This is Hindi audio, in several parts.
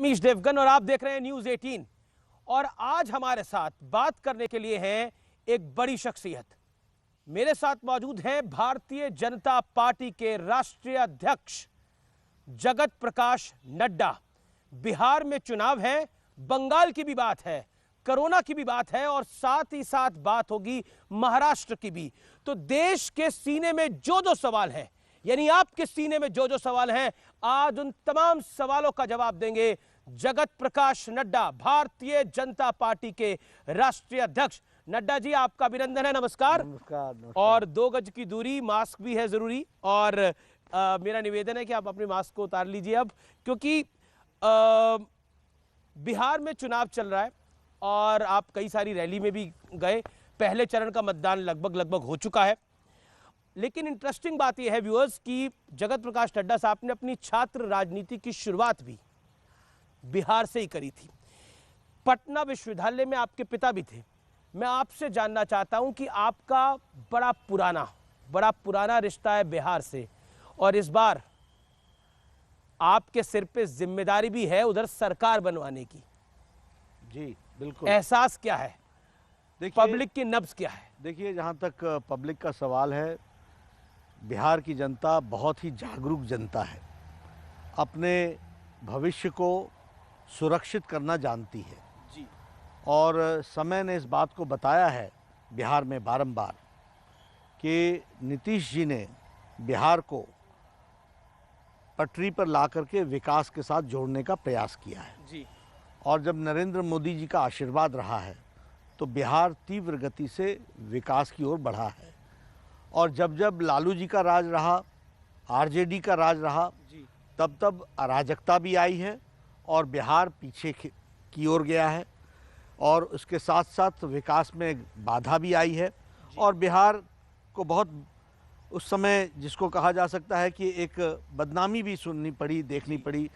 अमीश देवगन और आप देख रहे हैं न्यूज 18। और आज हमारे साथ बात करने के लिए हैं एक बड़ी शख्सियत। मेरे साथ मौजूद हैं भारतीय जनता पार्टी के राष्ट्रीय अध्यक्ष जगत प्रकाश नड्डा। बिहार में चुनाव है, बंगाल की भी बात है, कोरोना की भी बात है और साथ ही साथ बात होगी महाराष्ट्र की भी। तो देश के सीने में जो सवाल है, यानी आपके सीने में जो सवाल हैं, आज उन तमाम सवालों का जवाब देंगे जगत प्रकाश नड्डा, भारतीय जनता पार्टी के राष्ट्रीय अध्यक्ष। नड्डा जी, आपका अभिनंदन है। नमस्कार। नमस्कार। और 2 गज की दूरी, मास्क भी है जरूरी। और मेरा निवेदन है कि आप अपने मास्क को उतार लीजिए अब, क्योंकि बिहार में चुनाव चल रहा है और आप कई सारी रैली में भी गए। पहले चरण का मतदान लगभग हो चुका है। लेकिन इंटरेस्टिंग बात यह है व्यूअर्स कि जगत प्रकाश नड्डा साहब ने अपनी छात्र राजनीति की शुरुआत भी बिहार से ही करी थी। पटना विश्वविद्यालय में आपके पिता भी थे। मैं आपसे जानना चाहता हूं कि आपका बड़ा पुराना रिश्ता है बिहार से, और इस बार आपके सिर पे जिम्मेदारी भी है उधर सरकार बनवाने की। जी बिल्कुल। एहसास क्या है, पब्लिक की नब्ज क्या है? देखिए, जहाँ तक पब्लिक का सवाल है, बिहार की जनता बहुत ही जागरूक जनता है, अपने भविष्य को सुरक्षित करना जानती है जी। और समय ने इस बात को बताया है बिहार में बारंबार कि नीतीश जी ने बिहार को पटरी पर ला करके विकास के साथ जोड़ने का प्रयास किया है जी। और जब नरेंद्र मोदी जी का आशीर्वाद रहा है तो बिहार तीव्र गति से विकास की ओर बढ़ा है। और जब जब लालू जी का राज रहा, आरजेडी का राज रहा, तब अराजकता भी आई है और बिहार पीछे की ओर गया है और उसके साथ साथ विकास में बाधा भी आई है। और बिहार को बहुत उस समय जिसको कहा जा सकता है कि एक बदनामी भी सुननी पड़ी, देखनी पड़ी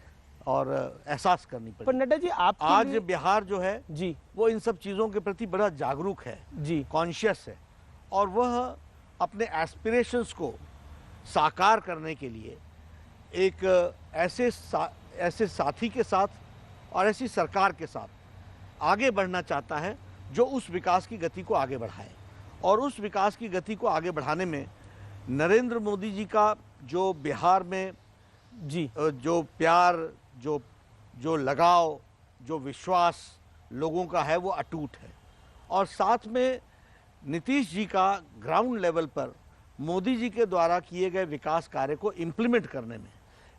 और एहसास करनी पड़ी। पर नड्डा जी, आप आज बिहार जो है जी, वो इन सब चीज़ों के प्रति बड़ा जागरूक है जी, कॉन्शियस है और वह अपने एस्पिरेशंस को साकार करने के लिए एक ऐसे साथी के साथ और ऐसी सरकार के साथ आगे बढ़ना चाहता है जो उस विकास की गति को आगे बढ़ाए। और उस विकास की गति को आगे बढ़ाने में नरेंद्र मोदी जी का जो बिहार में जी जो प्यार, जो लगाव, जो विश्वास लोगों का है वो अटूट है। और साथ में नीतीश जी का ग्राउंड लेवल पर मोदी जी के द्वारा किए गए विकास कार्य को इम्प्लीमेंट करने में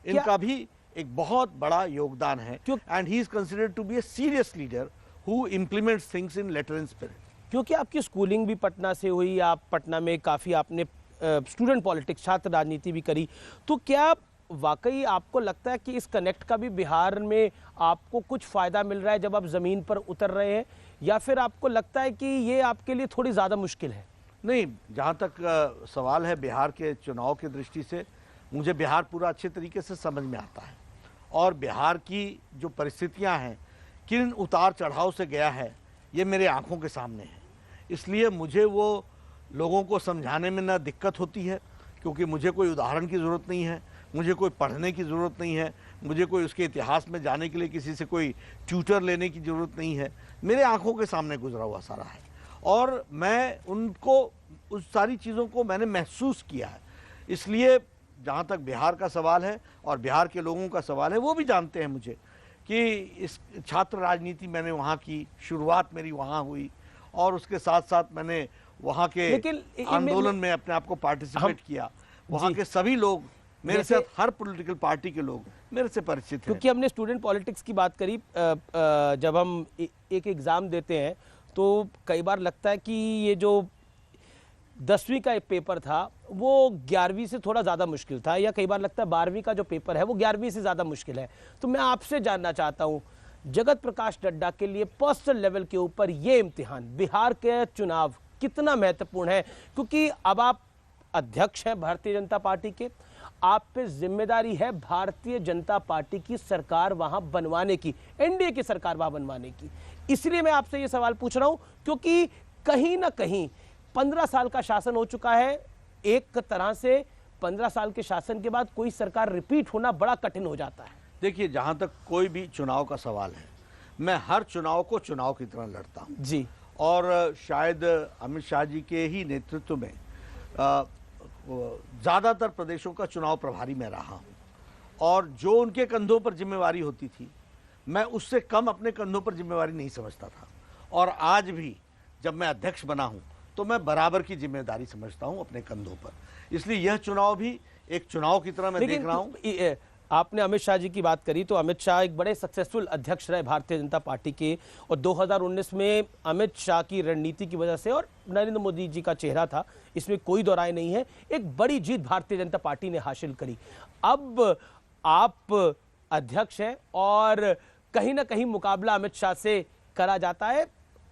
इनका भी एक बहुत बड़ा योगदान है। And he is considered to be a serious leader who implements things in letter and spirit. क्योंकि आपकी स्कूलिंग भी पटना से हुई, आप पटना में काफ़ी आपने स्टूडेंट पॉलिटिक्स, छात्र राजनीति भी करी, तो क्या वाकई आपको लगता है कि इस कनेक्ट का भी बिहार में आपको कुछ फ़ायदा मिल रहा है जब आप ज़मीन पर उतर रहे हैं, या फिर आपको लगता है कि ये आपके लिए थोड़ी ज़्यादा मुश्किल है? नहीं, जहाँ तक सवाल है बिहार के चुनाव की दृष्टि से, मुझे बिहार पूरा अच्छे तरीके से समझ में आता है और बिहार की जो परिस्थितियाँ हैं, किन उतार चढ़ाव से गया है, ये मेरे आँखों के सामने है। इसलिए मुझे वो लोगों को समझाने में ना दिक्कत होती है, क्योंकि मुझे कोई उदाहरण की ज़रूरत नहीं है, मुझे कोई पढ़ने की ज़रूरत नहीं है, मुझे कोई उसके इतिहास में जाने के लिए किसी से कोई ट्यूटर लेने की ज़रूरत नहीं है। मेरे आंखों के सामने गुजरा हुआ सारा है और मैं उनको, उस सारी चीज़ों को मैंने महसूस किया है। इसलिए जहाँ तक बिहार का सवाल है और बिहार के लोगों का सवाल है, वो भी जानते हैं मुझे कि इस छात्र राजनीति मैंने वहाँ की, शुरुआत मेरी वहाँ हुई और उसके साथ साथ मैंने वहाँ के आंदोलन में अपने आप को पार्टिसिपेट किया। वहाँ के सभी लोग मेरे से, हर पॉलिटिकल पार्टी के लोग मेरे से परिचित हैं। क्योंकि हमने स्टूडेंट पॉलिटिक्स की बात करी, जब हम एक एग्ज़ाम देते हैं तो कई बार लगता है कि ये जो 10वीं का एक पेपर था वो 11वीं से थोड़ा ज़्यादा मुश्किल था, या कई बार लगता है 12वीं का जो पेपर है वो 11वीं से ज़्यादा मुश्किल है। तो मैं आपसे जानना चाहता हूँ, जगत प्रकाश नड्डा के लिए पर्सनल लेवल के ऊपर ये इम्तिहान, बिहार के चुनाव कितना महत्वपूर्ण है? क्योंकि अब आप अध्यक्ष हैं भारतीय जनता पार्टी के, आप पे जिम्मेदारी है भारतीय जनता पार्टी की सरकार वहां बनवाने की, एनडीए की सरकार वहां बनवाने की। इसलिए मैं आपसे ये सवाल पूछ रहा हूं क्योंकि कहीं ना कहीं 15 साल का शासन हो चुका है। एक तरह से 15 साल के शासन के बाद कोई सरकार रिपीट होना बड़ा कठिन हो जाता है। देखिए, जहाँ तक कोई भी चुनाव का सवाल है, मैं हर चुनाव को चुनाव की तरह लड़ता हूँ जी। और शायद अमित शाह जी के ही नेतृत्व में ज़्यादातर प्रदेशों का चुनाव प्रभारी मैं रहा हूँ और जो उनके कंधों पर जिम्मेवारी होती थी, मैं उससे कम अपने कंधों पर जिम्मेवारी नहीं समझता था। और आज भी जब मैं अध्यक्ष बना हूँ तो मैं बराबर की जिम्मेदारी समझता हूँ अपने कंधों पर। इसलिए यह चुनाव भी एक चुनाव की तरह मैं देख रहा हूँ। आपने अमित शाह जी की बात करी, तो अमित शाह एक बड़े सक्सेसफुल अध्यक्ष रहे भारतीय जनता पार्टी के, और 2019 में अमित शाह की रणनीति की वजह से और नरेंद्र मोदी जी का चेहरा था, इसमें कोई दो राय नहीं है, एक बड़ी जीत भारतीय जनता पार्टी ने हासिल करी। अब आप अध्यक्ष हैं और कहीं ना कहीं मुकाबला अमित शाह से करा जाता है,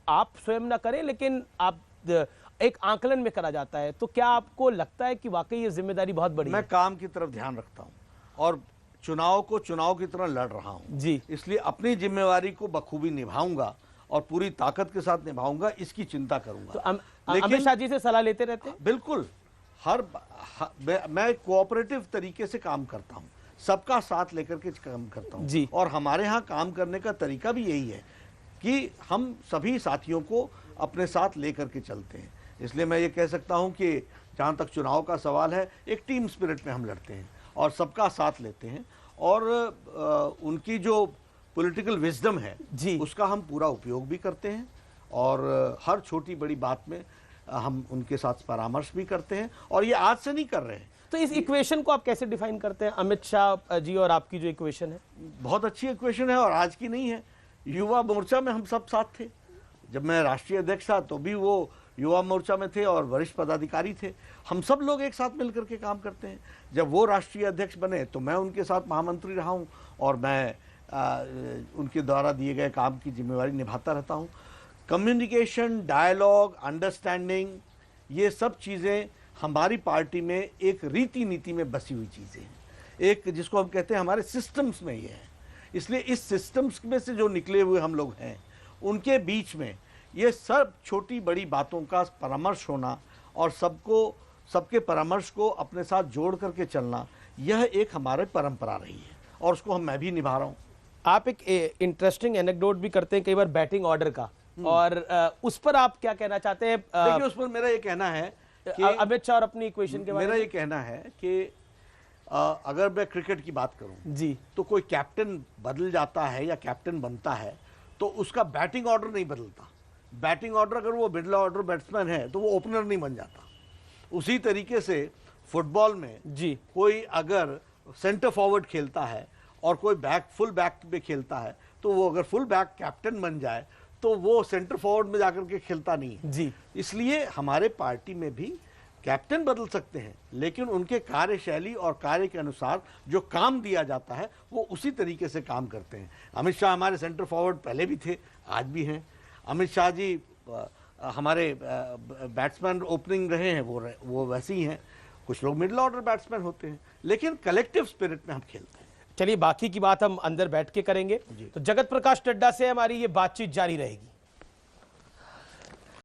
आप स्वयं ना करें लेकिन आप एक आंकलन में करा जाता है, तो क्या आपको लगता है कि वाकई ये जिम्मेदारी बहुत बड़ी है? मैं काम की तरफ ध्यान रखता हूँ और चुनाव को चुनाव की तरह लड़ रहा हूँ जी। इसलिए अपनी जिम्मेवारी को बखूबी निभाऊंगा और पूरी ताकत के साथ निभाऊंगा, इसकी चिंता करूंगा। तो अमित शाह जी से सलाह लेते रहते हैं? बिल्कुल, मैं कोऑपरेटिव तरीके से काम करता हूँ, सबका साथ लेकर के काम करता हूँ जी। और हमारे यहाँ काम करने का तरीका भी यही है कि हम सभी साथियों को अपने साथ लेकर के चलते हैं। इसलिए मैं ये कह सकता हूँ कि जहाँ तक चुनाव का सवाल है, एक टीम स्पिरिट में हम लड़ते हैं और सबका साथ लेते हैं और उनकी जो पॉलिटिकल विजडम है जी, उसका हम पूरा उपयोग भी करते हैं और हर छोटी बड़ी बात में हम उनके साथ परामर्श भी करते हैं और ये आज से नहीं कर रहे हैं। तो इस इक्वेशन को आप कैसे डिफाइन करते हैं, अमित शाह जी और आपकी जो इक्वेशन है? बहुत अच्छी इक्वेशन है और आज की नहीं है। युवा मोर्चा में हम सब साथ थे, जब मैं राष्ट्रीय अध्यक्ष था तो भी वो युवा मोर्चा में थे और वरिष्ठ पदाधिकारी थे। हम सब लोग एक साथ मिलकर के काम करते हैं। जब वो राष्ट्रीय अध्यक्ष बने तो मैं उनके साथ महामंत्री रहा हूँ और मैं उनके द्वारा दिए गए काम की जिम्मेवारी निभाता रहता हूँ। कम्युनिकेशन, डायलॉग, अंडरस्टैंडिंग, ये सब चीज़ें हमारी पार्टी में एक रीति नीति में बसी हुई चीज़ें हैं, एक जिसको हम कहते हैं हमारे सिस्टम्स में ये है। इसलिए इस सिस्टम्स में से जो निकले हुए हम लोग हैं, उनके बीच में ये सब छोटी बड़ी बातों का परामर्श होना और सबके परामर्श को अपने साथ जोड़ करके चलना, यह एक हमारे परंपरा रही है और उसको मैं भी निभा रहा हूँ। आप एक इंटरेस्टिंग एनेक्डोट भी करते हैं कई बार बैटिंग ऑर्डर का, और उस पर आप क्या कहना चाहते हैं? देखिए, उस पर मेरा ये कहना है कि अमित शाह और अपनी इक्वेशन के बारे में मेरा ये कहना है कि अगर मैं क्रिकेट की बात करूं जी, तो कोई कैप्टन बदल जाता है या कैप्टन बनता है तो उसका बैटिंग ऑर्डर नहीं बदलता। बैटिंग ऑर्डर अगर वो मिडिल ऑर्डर बैट्समैन है तो वो ओपनर नहीं बन जाता। उसी तरीके से फुटबॉल में जी, कोई अगर सेंटर फॉरवर्ड खेलता है और कोई फुल बैक में खेलता है तो वो अगर फुल बैक कैप्टन बन जाए तो वो सेंटर फॉरवर्ड में जाकर के खेलता नहीं है जी। इसलिए हमारे पार्टी में भी कैप्टन बदल सकते हैं, लेकिन उनके कार्यशैली और कार्य के अनुसार जो काम दिया जाता है वो उसी तरीके से काम करते हैं। अमित शाह हमारे सेंटर फॉरवर्ड पहले भी थे, आज भी हैं। अमित शाह जी हमारे बैट्समैन ओपनिंग रहे हैं, वो वैसे ही हैं। कुछ लोग मिडिल ऑर्डर बैट्समैन होते हैं, लेकिन कलेक्टिव स्पिरिट में हम खेलते हैं। चलिए, बाकी की बात हम अंदर बैठ के करेंगे। तो जगत प्रकाश नड्डा से हमारी ये बातचीत जारी रहेगी।